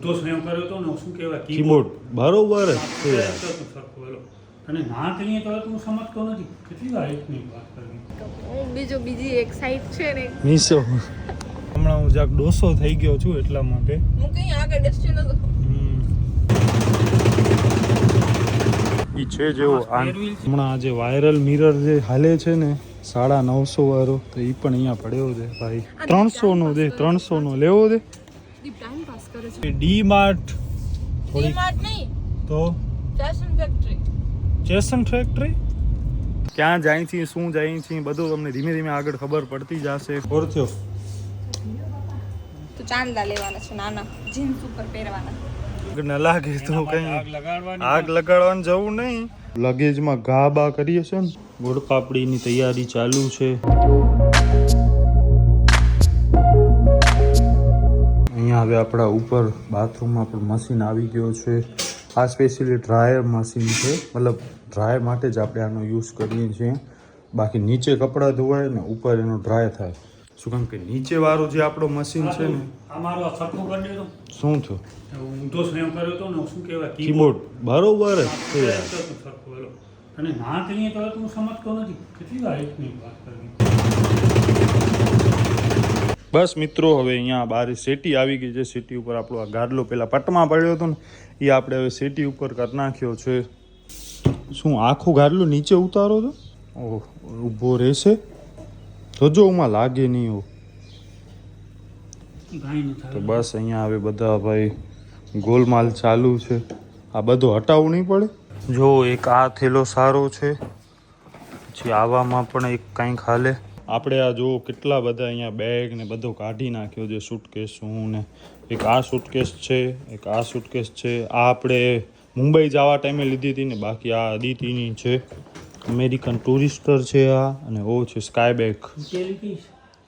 ઊંધો સ્નેહ કર્યો તો ને શું કહેવાય કીબોર્ડ બરોબર જ છે યાર. સરખો એલો અને ના કહીએ તો હું સમજતો નથી કેટલી વાર એકની વાત કરવી. બીજી એક સાઈડ છે ને મીસો હમણાં હું જાક ડોસો થઈ ગયો છું એટલા માટે. હું કઈ આગળ ડસ્ટિન હતો. ઈ છે જેવો હમણાં આજે વાયરલ મિરર જે હાલે છે ને 950 વાળો તો ઈ પણ અહીંયા પડ્યો છે ભાઈ. 300 નો દે, 300 નો લેવો દે. દીપ ટાઈમ પાસ કરે છે. ડી માર્ટ ડી માર્ટ નહીં તો ફેશન ફેક્ટરી. ચેસન ફેક્ટરી ક્યાં જાય છે શું જાય છે બધું તમને ધીમે ધીમે આગળ ખબર પડતી જશે. ઓર થયો તો ચાંદલા લેવાના છે નાના જીન્સ ઉપર પહેરવાના. ન લાગે તો કઈ આગ લગાડવાનું જવું નહીં. લગેજમાં ઘા બા કરીએ છે ને. ગોળ પાપડીની તૈયારી ચાલુ છે. અહીંયા હવે આપણા ઉપર બાથરૂમમાં પણ મશીન આવી ગયો છે. આ સ્પેશિયલી ડ્રાયર મશીન છે, મતલબ ડ્રાય માટે જ આપણે આનો યુઝ કરીએ છીએ. બાકી નીચે કપડાં ધોવાય ને ઉપર એનો ડ્રાય થાય. શું કામ કે નીચે વાળું જે આપણો મશીન છે ને અમારો સરખો કરી દેતો શું થયું ઊંધો સ્નેહ કર્યો તો ને શું કહેવાય કીબોર્ડ બરોબર જ છે યાર. સરખો એલો અને ના કહીએ તો હું સમજતો નથી કેટલી વાર એકની વાત કરવી. બસ મિત્રો હવે અહીંયા બારે સેટી આવી ગઈ છે. સેટી ઉપર આપણો આ ગાડલો પેલા પટમાં પડ્યો હતો ને એ આપણે હવે સેટી ઉપર કરી નાખ્યો છે. શું આખો ગાડલો નીચે ઉતારો તો ઓહ ઊભો રહેશે તો જો ઉમાં લાગે નહીં હો. તો બસ અહીંયા હવે બધા ભાઈ ગોલમાલ ચાલુ છે. આ બધું હટાવવું નહીં પડે. જો એક આ થેલો સારો છે, પછી આવામાં પણ એક કાંઈક હાલે. આપણે આ જો કેટલા બધા અહીંયા બેગ ને બધો કાઢી નાખ્યો છે સૂટકેસ. હું ને એક આ સૂટકેસ છે, એક આ સૂટકેસ છે. આ આપણે મુંબઈ જવા ટાઈમે લીધી હતી ને. બાકી આ અદિતિની છે, અમેરિકન ટુરિસ્ટર છે આ. અને ઓ છે સ્કાય બેગ.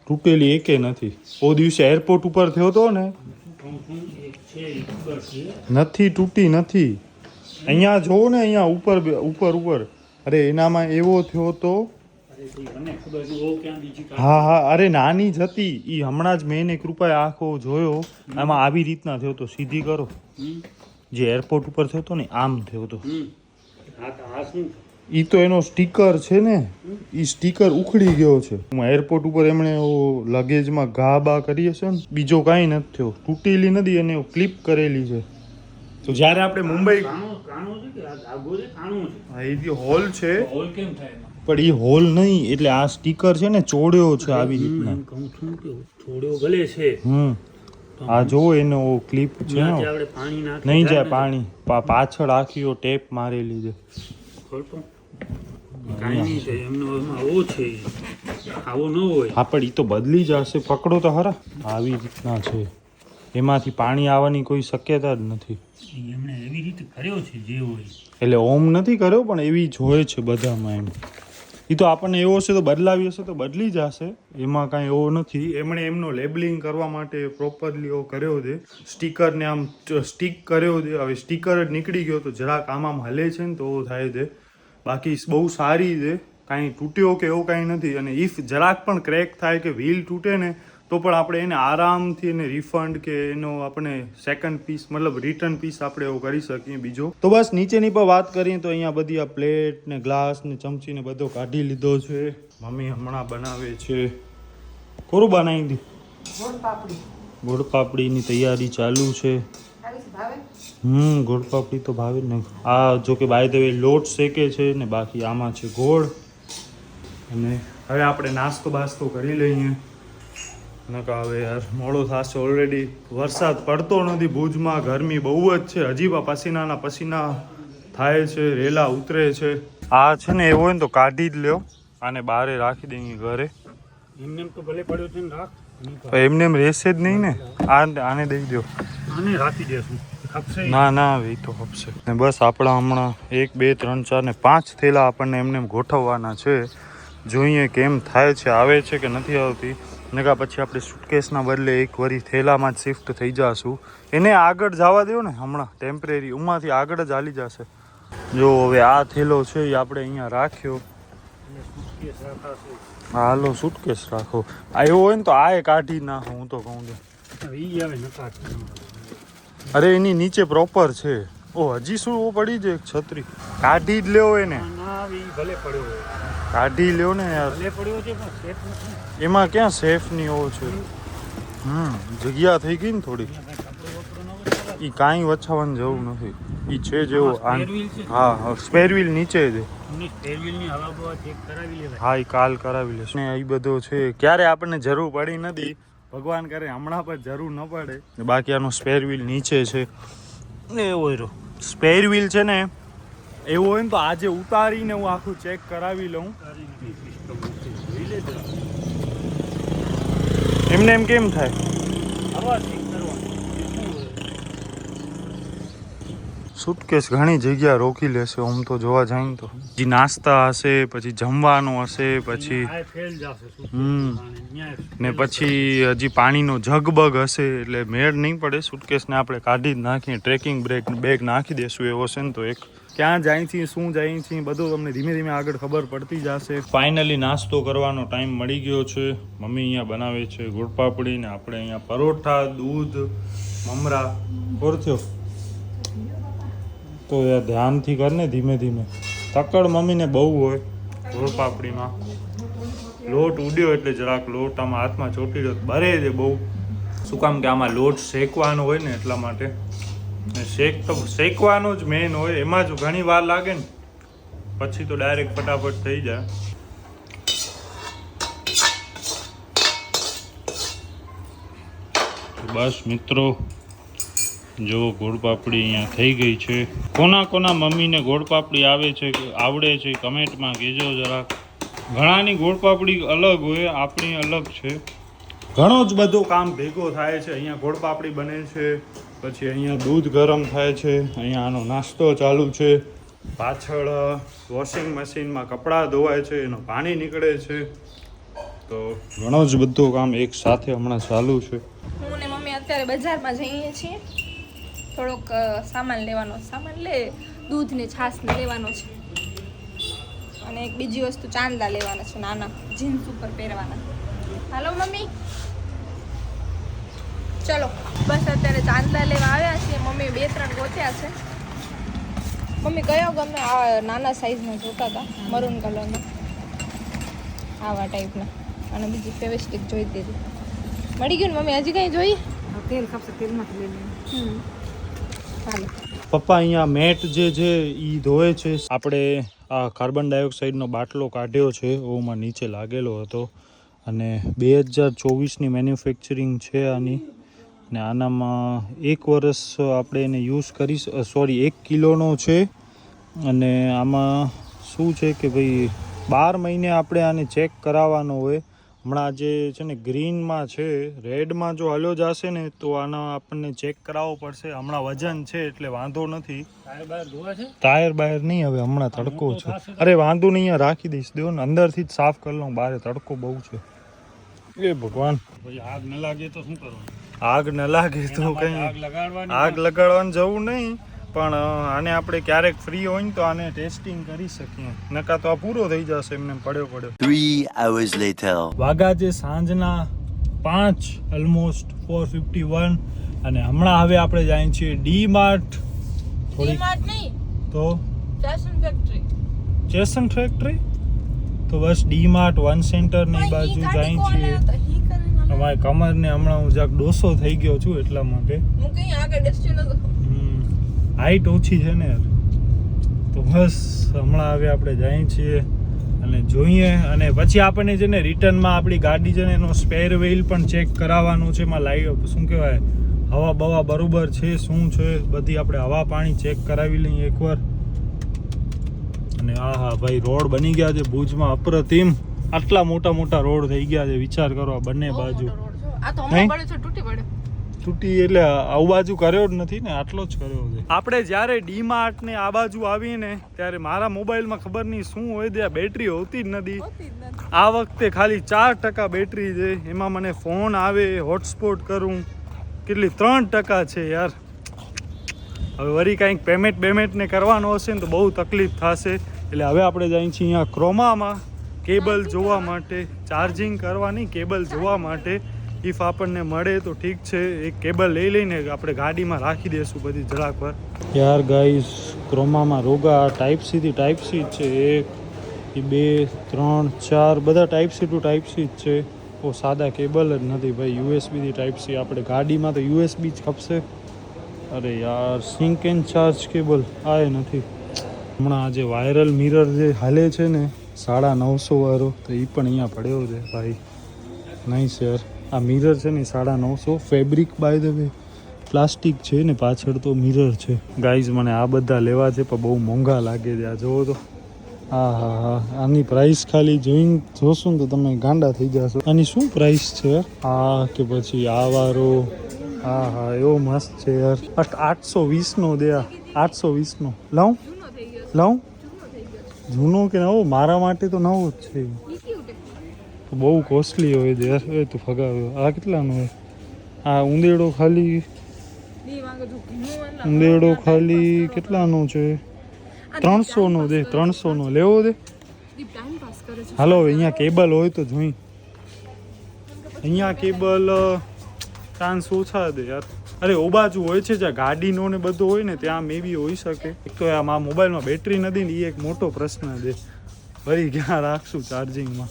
તૂટેલી એકે નથી. ઓ દિવસે એરપોર્ટ ઉપર થયો હતો ને નથી તૂટી નથી. અહીંયા જોવો ને અહીંયા ઉપર ઉપર ઉપર અરે એનામાં એવો થયો તો હા હા અરે નાની જ હતી ઈ. હમણાં જ મેં એક રૂપિયા આખો જોયો આમાં આવી રીતના થયો તો. સીધી કરો જે એરપોર્ટ ઉપર થયો તો ને આમ થયો તો. ઈ તો એનો સ્ટીકર છે ને, ઈ સ્ટીકર ઉખડી ગયો છે. એરપોર્ટ ઉપર એમણે લગેજમાં ઘા બા કરીએ છે ને. બીજો કાંઈ નથી થયો. તૂટેલી નથી એને ક્લિપ કરેલી છે. તો જ્યારે આપણે મુંબઈ હોલ છે પણ એ હોલ નહીં એટલે આ સ્ટીકર છે ને ચોડ્યો છે આવી રીતના. થોડો ગલે છે આ જો એનો ક્લિપ છે ને નહીં જાય પાણી. પાછળ આખી ટેપ મારેલી છે. આવો ન હોય. હા પણ એ તો બદલી જશે. પકડો તો ખરા. આવી રીતના છે. એમાંથી પાણી આવવાની કોઈ શક્યતા જ નથી. એમણે એવી રીતે કર્યો છે જે હોય એટલે ઓમ નથી કર્યો પણ એવી જ હોય છે બધામાં. એમ એ તો આપણને એવો હશે તો બદલાવી હશે તો બદલી જશે. એમાં કાંઈ એવો નથી. એમણે એમનો લેબલિંગ કરવા માટે પ્રોપરલી એવો કર્યો છે. સ્ટીકરને આમ સ્ટીક કર્યો છે. હવે સ્ટીકર જ નીકળી ગયો તો જરાક આમ હલે છે ને તો થાય છે. બાકી બહુ સારી છે. કાંઈ તૂટ્યો કે એવું કાંઈ નથી. અને ઇફ જરાક પણ ક્રેક થાય કે વ્હીલ તૂટે ને તો પણ આપણે એને આરામથી એને રિફંડ કે એનો આપણે સેકન્ડ પીસ મતલબ રિટર્ન પીસ આપણે એવો કરી શકીએ બીજો. તો બસ નીચેની પર વાત કરીએ તો અહીંયા બધી આ પ્લેટ ને ગ્લાસ ને ચમચી ને બધો કાઢી લીધો છે. મમ્મી હમણાં બનાવે છે. કોરું બનાવી દી ગોળ પાપડીની તૈયારી ચાલુ છે. ગોળ પાપડી તો ભાવે જ નહીં. આ જો કે બાય ધ વે લોટ શેકે છે ને બાકી આમાં છે ગોળ. અને હવે આપણે નાસ્તો બાસ્તો કરી લઈએ. નકા હવે યાર મોડો થશે. ઓલરેડી વરસાદ પડતો નથી ભુજમાં. ગરમી બહુ જ છે. હજી પણ પસીનાના પસીના થાય છે. રેલા ઉતરે છે. આ છે ને એવું હોય ને તો કાઢી જ લ્યો. આને બહારે રાખી દઈએ ઘરે. એમને તો ભલે પડ્યો છે ને રાખ. એમને એમ રહેશે જ નહીં ને. આને દઈ દો. આને રાખી દેશું. ના ના હવે તો હપશે. ને બસ આપણા હમણાં 1 2 3 4 ને 5 થેલા આપણને એમને ગોઠવવાના છે. જોઈએ કેમ થાય છે, આવે છે કે નથી આવતી. નકા પછી આપણે સુટકેસના બદલે એક વરી થેલામાં જ શિફ્ટ થઈ જશું. એને આગળ જવા દો ને હમણાં ટેમ્પરેરી. ઉમાંથી આગળ જ હાલી જશે. જો હવે આ થેલો છે એ આપણે અહીંયા રાખ્યો. હાલો સુટકેસ રાખો. આ એવો હોય ને તો આ કાઢી નાખો. હું તો કહું છું અરે એની નીચે પ્રોપર છે. ઓ હજી શું પડી છે એક છત્રી? કાઢી જ લેવો એને, ના ઈ ભલે પડ્યો હોય, કાઢી લ્યો ને યાર. ભલે પડ્યો છે પણ સેફ નથી. એમાં ક્યાં સેફ ની હોવો છે. જગ્યા થઈ ગઈ ને થોડી. કપડો વપરો ન હોય. ઈ કાંઈ વછાવવાની જરૂર નથી. ઈ છે જેવો spare wheel છે. હા સ્પેર વ્હીલ નીચે છે. એમની સ્પેર વ્હીલની હવા બવા ચેક કરાવી લેવાય. હા ઈ કાલ કરાવી લેશે ને. એ બધો છે ક્યારે આપણને જરૂર પડી નથી, ભગવાન કરે હમણાં પર જરૂર ન પડે. બાકી આનો સ્પેર વ્હીલ નીચે છે ને એવો રહ્યો. સ્પેર વ્હીલ છે ને એવું હોય ને તો આજે ઉતારીને હું આખું ચેક કરાવી લઉં. સારી રીતે સિસ્ટમ જોઈ લેજો. એમને એમ કેમ થાય? હવા ચેક કરવાની. એ શું હોય? સુટકેસ ઘણી જગ્યા રોકી લેશે આમ તો જોવા જાય ને તો. જે નાસ્તા હશે, પછી જમવાનું હશે, પછી આ ફેલ જશે શું? ન્યાય ને પછી હજી પાણીનો જગબગ હશે એટલે મેળ નહીં પડે. સુટકેસને આપણે કાઢી જ નાખીએ, ટ્રેકિંગ બેગ નાખી દેશું એવો છે ને તો એક. ક્યાં જાય છે, શું જાય છે, બધું તમને ધીમે ધીમે આગળ ખબર પડતી જશે. ફાઇનલી નાસ્તો કરવાનો ટાઈમ મળી ગયો છે. મમ્મી અહીંયા બનાવે છે ગુડ પાપડી ને આપણે અહીંયા પરોઠા, દૂધ, મમરા. કોર થયો તો યાર ધ્યાનથી કર ને, ધીમે ધીમે. તકડ મમ્મીને બહુ હોય ગોળ પાપડીમાં. લોટ ઉડ્યો એટલે જરાક લોટ આમાં હાથમાં ચોટી રહ્યો બરે છે બહુ. શું કામ કે આમાં લોટ શેકવાનો હોય ને એટલા માટે. ને શેકવાનો જ મેઇન હોય, એમાં જ ઘણી વાર લાગે ને, પછી તો ડાયરેક્ટ ફટાફટ થઈ જાય. બસ મિત્રો જો ગોળ પાપડી અહીંયા થઈ ગઈ છે. કોના મમ્મીને ગોળ પાપડી આવડે છે કમેન્ટમાં કહેજો જરાક. ઘણાની ગોળ પાપડી અલગ હોય, આપણી અલગ છે. ઘણો જ બધો કામ ભેગો થાય છે. અહીંયા ગોળ પાપડી બને છે, પછી અહીંયા દૂધ ગરમ થાય છે, અહીંયા આનો નાસ્તો ચાલુ છે, પાછળ વોશિંગ મશીનમાં કપડાં ધોવાય છે, એનું પાણી નીકળે છે. તો ઘણો જ બધો કામ એક સાથે હમણાં ચાલુ છે. હું ને મમ્મી અત્યારે બજારમાં જઈએ છીએ. થોડોક સામાન લેવાનો, દૂધ ને છાશ ને લેવાનો છે, અને એક બીજી વસ્તુ ચાંદલા લેવાના છે, નાના જીન્સ ઉપર પહેરવાના. હાલો મમ્મી, ચલો. બસ અત્યારે ચાંદલા લેવા આવ્યા છીએ. મમ્મી 2-3 ગોત્યા છે. મમ્મી કયો ગમે? આ નાના સાઈઝના જોતા હતા, મરૂન કલરના, આવા ટાઈપના. અને બીજી ફેવિસ્ટિક જોઈ દીધી. મળી ગયું ને મમ્મી? હજી કંઈ જોઈએ? તેલ ખપશે, તેલમાંથી લઈ લઈએ. હાલો. પપ્પા અહીંયા મેટ જે છે એ ધોવે છે. આપણે આ કાર્બન ડાયોક્સાઇડનો બાટલો કાઢ્યો છે, ઓમાં નીચે લાગેલો હતો, અને 2024ની મેન્યુફેક્ચરિંગ છે આની. ને આનામાં 1 વર્ષ આપણે એને યુઝ કરી, 1 કિલોનો છે. અને આમાં શું છે કે ભાઈ 12 મહિને આપણે આને ચેક કરાવવાનો હોય. હમણાં જે છે ને ગ્રીનમાં છે, રેડમાં જો હલ્યો જશે ને તો આના આપણને ચેક કરાવવો પડશે. હમણાં વજન છે એટલે વાંધો નથી. ટાયર બહાર ધોવા છે? ટાયર બાયર નહીં, હવે હમણાં તડકો છે. અરે વાંધો નહીં, અહીંયા રાખી દઈશ. દો ને, અંદરથી જ સાફ કરી લઉં, બહાર તડકો બહુ છે. એ ભગવાન, પછી આગ ન લાગે તો શું કરવાનું? આગ ન લાગે તો આગ કંઈ લગાડવાની. આગ લગાડવાનું જવું નહીં, પણ આને આપણે ક્યારેક ફ્રી હોય ને તો આને ટેસ્ટિંગ કરી શકીએ. નકા તો આ પૂરો થઈ જશે એમને પડ્યો. 3 hours later. વાગા છે સાંજના 5, ઓલમોસ્ટ 4:51. અને હમણાં હવે આપણે જાય છીએ ડી-માર્ટ. ડી-માર્ટ નહીં તો ફેશન ફેક્ટરી. ચેસન ફેક્ટરી. તો બસ ડી-માર્ટ, વન સેન્ટર ની બાજુ જાય છીએ. અમારી કમરને હમણાં હું જરાક ડોસો થઈ ગયો છું એટલા માટે. હું કઈ આગળ ડેસ્ટિન હતો. હાઈટ ઓછી છે ને યાર. તો બસ હમણાં હવે આપણે જઈએ છીએ અને જોઈએ. અને પછી આપણને છે ને રિટર્નમાં આપણી ગાડી છે ને એનો સ્પેર વ્હીલ પણ ચેક કરાવવાનું છે. એમાં લાઈવ શું કહેવાય, હવા બવા બરોબર છે, શું છે, બધી આપણે હવા પાણી ચેક કરાવી લઈએ એકવાર. અને હા ભાઈ, રોડ બની ગયા છે ભુજમાં અપ્રતિમ. આટલા મોટા રોડ થઈ ગયા છે, વિચાર કરો બંને બાજુ. આ તો હમણાં પડે છે, તૂટી પડે. તૂટી એટલે આ બાજુ કર્યો જ નથી ને, આટલો જ કર્યો છે. આપણે જ્યારે ડી-માર્ટ ને આ બાજુ આવીને ત્યારે મારા મોબાઈલમાં ખબર નહીં શું હોય દે, બેટરી હોતી જ નથી. આ વખતે ખાલી 4% બેટરી છે. એમાં મને ફોન આવે, હોટસ્પોટ કરું, કેટલી 3% છે યાર. હવે વળી કાંઈક પેમેન્ટ ને કરવાનો હશે ને તો બહુ તકલીફ થશે. એટલે હવે આપણે જઈએ છીએ અહીંયા ક્રોમામાં કેબલ જોવા માટે, ચાર્જિંગ કરવાની કેબલ જોવા માટે ઇફ આપણને મળે તો ઠીક છે. એક કેબલ લઈ લઈને આપણે ગાડીમાં રાખી દઈશું બધી જરાક વાર. યાર ગાઈઝ, ક્રોમામાં રોગા ટાઈપ સીથી ટાઈપ સી છે. 1 2 3 4 બધા type C to type C જ છે. સાદા કેબલ જ નથી ભાઈ. યુએસબીથી ટાઈપ સી. આપણે ગાડીમાં તો યુએસબી જ ખપશે. અરે યાર, સિંક એન્ડ ચાર્જ કેબલ આ નથી. હમણાં આજે વાયરલ મિરર જે હાલે છે ને 950 વાળો, તો એ પણ અહીંયા પડ્યો છે ભાઈ. નહીં સર, આ મિરર છે ને 950. Fabric by the way plastic છે ને, પાછળ તો મિરર છે. ગાઈઝ મને આ બધા લેવા છે પણ બહુ મોંઘા લાગે છે. આ જોવો તો, હા, આની પ્રાઇસ ખાલી જોશું ને તો તમે ગાંડા થઈ જશો. આની શું પ્રાઇસ છે યાર? હા કે પછી આ વાળો, હા એવો મસ્ત છે યાર. 820 નો દે. 820 નો લઉં? જૂનો કે નવો? મારા માટે તો નવો જ છે. તો બહુ કોસ્ટલી હોય છે યાર. એ તું ફગાવ્યો. આ કેટલાનો હોય? આ ઉંદેડો ખાલી કેટલાનો છે? 300 નો દે. 300 નો લેવો દે. હાલો અહીંયા કેબલ હોય તો જોઈ. અહીંયા કેબલ ચાન્સ ઓછા દે યાર. અરે ઓ બાજુ હોય છે જ્યાં ગાડીનો ને બધું હોય ને, ત્યાં મે બી હોઈ શકે. એક તો આ મોબાઈલમાં બેટરી નથી ને, એ એક મોટો પ્રશ્ન છે. વળી ક્યાં રાખશું ચાર્જિંગમાં?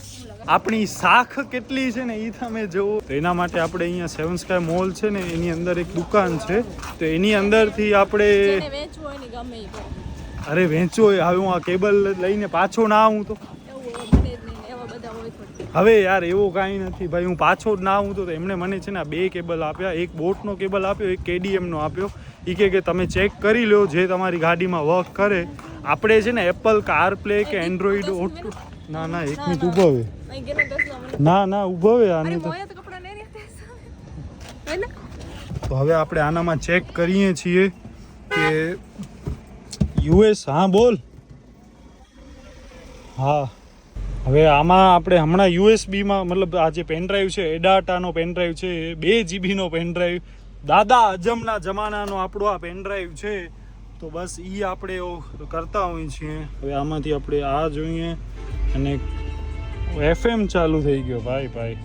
આપણી શાખ કેટલી છે ને એ તમે જુઓ. તો એના માટે આપણે અહીંયા 7 સ્કાય મોલ છે ને, એની અંદર એક દુકાન છે. તો એની અંદરથી આપણે અરે વેચો. હવે હું આ કેબલ લઈને પાછો ના આવું તો હવે યાર એવું કાંઈ નથી ભાઈ. હું પાછો જ ના આવું તો એમણે મને છે ને 2 કેબલ આપ્યા. એક બોટનો કેબલ આપ્યો, એક KDMનો આપ્યો. એ કે તમે ચેક કરી લો જે તમારી ગાડીમાં વર્ક કરે. આપણે છે ને એપલ કારપ્લે કે એન્ડ્રોઈડ ઓટો. ના એક મિનિટ ઊભો હવે. ના ઊભો હવે. આને તો હવે આપણે આનામાં ચેક કરીએ છીએ કે US. હા બોલ. હા હવે આમાં આપણે હમણાં USB-માં, મતલબ આ જે પેનડ્રાઈવ છે, એડાટાનો પેનડ્રાઈવ છે, 2 GB પેનડ્રાઈવ, દાદા અજમના જમાનાનો આપણો આ પેનડ્રાઈવ છે. તો બસ એ આપણે કરતા હોઈએ છીએ. હવે આમાંથી આપણે આ જોઈએ અને FM ચાલુ થઈ ગયો ભાઈ.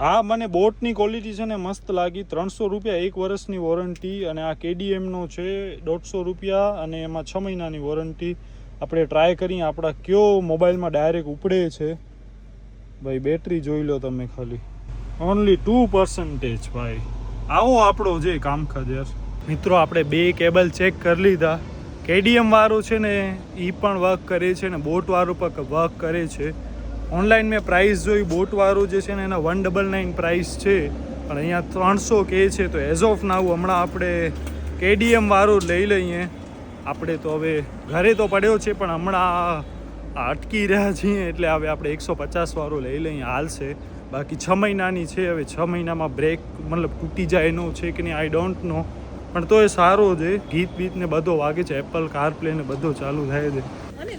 આ મને બોટની ક્વોલિટી છે ને મસ્ત લાગી. 300 રૂપિયા 1 વર્ષની વોરંટી. અને આ KDMનો છે 150 રૂપિયા અને એમાં 6 મહિનાની વોરંટી. આપણે ટ્રાય કરીએ આપણા કયો મોબાઈલમાં ડાયરેક્ટ ઉપડે છે ભાઈ. બેટરી જોઈ લો તમે ખાલી, ઓનલી 2% ભાઈ. આવો આપણો જે કામકાજ યાર. મિત્રો આપણે 2 કેબલ ચેક કરી લીધા. KDM વાળો છે ને એ પણ વર્ક કરે છે ને બોટ વાળું પણ વર્ક કરે છે. ઓનલાઈન મેં પ્રાઇસ જોઈ. બોટ વાળું જે છે ને એના 199 પ્રાઇસ છે, પણ અહીંયા 300 કહે છે. તો એઝ ઓફ નાવ હમણાં આપણે KDM વાળું લઈ લઈએ. આપણે તો હવે ઘરે તો પડ્યો છે પણ હમણાં અટકી રહ્યા છીએ, એટલે હવે આપણે 150 વાળો લઈ લઈએ, હાલશે. બાકી 6 મહિનાની છે. હવે 6 મહિનામાં બ્રેક મતલબ તૂટી જાય એનો છે કે નહીં આઈ ડોન્ટ નો, પણ તો એ સારો છે. ગીત બીત ને બધો વાગે છે, એપલ કારપ્લે ને બધો ચાલુ થાય છે.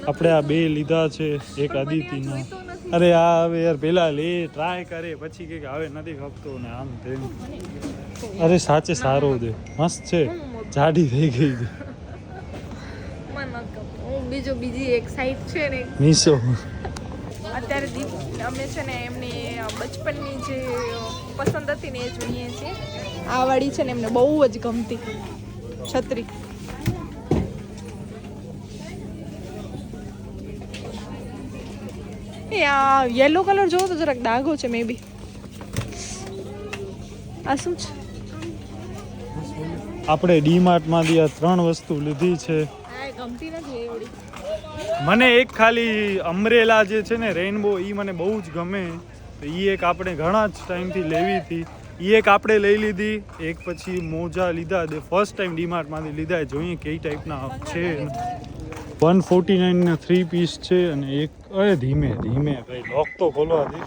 આપણે આ 2 લીધા છે. એક આદિત્યનો. અરે આ હવે યાર પેલા લે ટ્રાય કરે પછી કે હવે નથી ખપતો ને આમ તેમ. અરે સાચે સારો છે, મસ્ત છે. જાડી થઈ ગઈ છે. બીજી એક સાઈડ છે ને મીશો. અત્યારે અમે છે ને એમની બચપનની જે પસંદ હતી ને એ જોઈએ છે. આ વાળી છે ને એમને બહુ જ ગમતી છત્રી. આ યેલો કલર જોવો તો જરાક દાગો છે મે બી. આ શું છે? આપણે ડીમાર્ટમાંથી આ 3 વસ્તુ લીધી છે. ગમતી નથી એવડી. મને એક ખાલી અમ્બ્રેલા જે છે ને રેઇનબો, એ મને બહુ જ ગમે. તો એ એક આપણે ઘણા જ ટાઈમથી લેવી હતી. એ એક આપણે લઈ લીધી. એક પછી મોજા લીધા. ફર્સ્ટ ટાઈમ ડીમાર્ટમાંથી લીધા. જોઈએ કઈ ટાઈપના છે. 149ના 3 પીસ છે. અને એક અરે ધીમે ભાઈ લોક તો ખોલવા દે.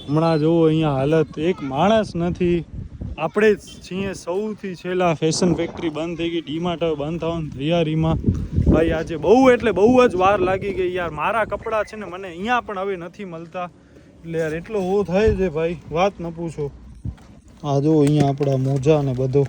હમણાં જોવો અહીંયા હાલત, એક માણસ નથી. આપણે છીએ સૌથી છેલ્લા. ફેશન ફેક્ટરી બંધ થઈ ગઈ. ડીમાર્ટ હવે બંધ થવાની તૈયારીમાં. ભાઈ આજે બહુ એટલે બહુ જ વાર લાગી ગઈ યાર. મારા કપડાં છે ને મને અહીંયા પણ હવે નથી મળતા. એટલે યાર એટલો હો થાય છે ભાઈ, વાત ન પૂછો. આ જો અહીંયા આપણા મોજા ને બધો